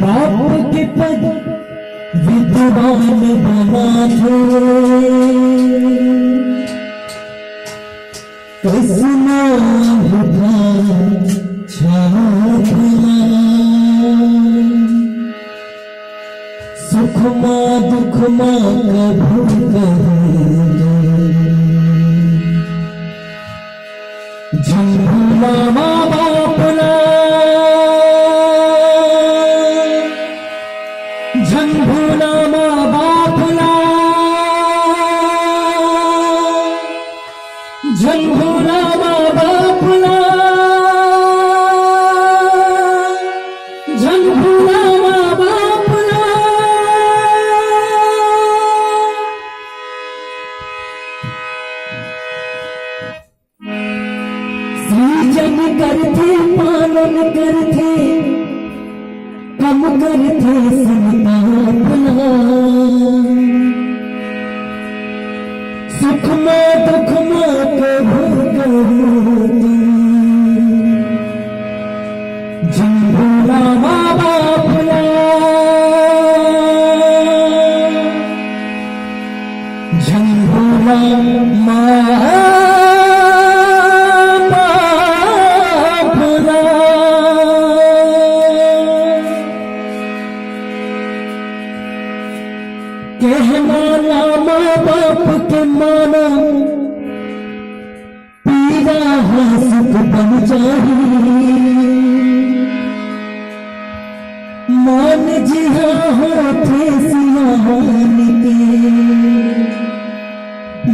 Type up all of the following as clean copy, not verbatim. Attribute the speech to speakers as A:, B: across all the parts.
A: बाप के पद विद्वान बना थे कृष्ण सुखमा दुखमा कभू झंझुला माँ बापना झंझुला माँ बापना झंझुला माँ बापना झंझुला माँ बापना सृजन करते पालन करते कम करते संतापना सुख में दुख में प्रभु झंझुला माँ बापना झंझुला माँ कहना माँ बाप के माना पीरा है सुख बन चाहिए मान जिहा होते सियाहान के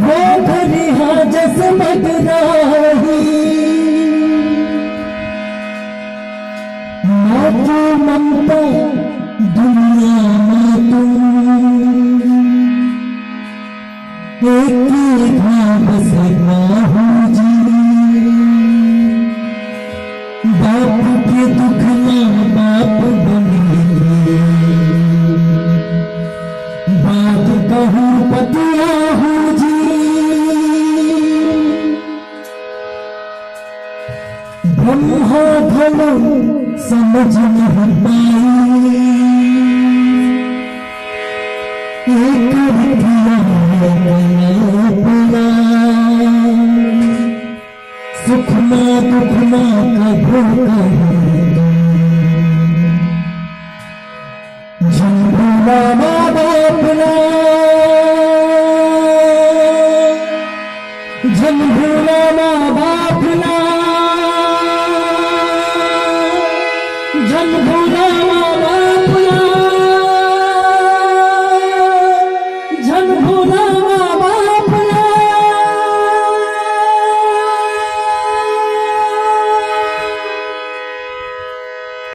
A: वो भरिहा जस बदराही मातु ममता दुनिया में तुम एक भाव से जी बाप के दुख में बाप बने बात कहूँ पतिया हूँ जी ब्रह्मा भलो समझ नहीं पाई एक सुख में दुख में कभू झंझुला माँ बापना झंझुला माँ बापना झंझुला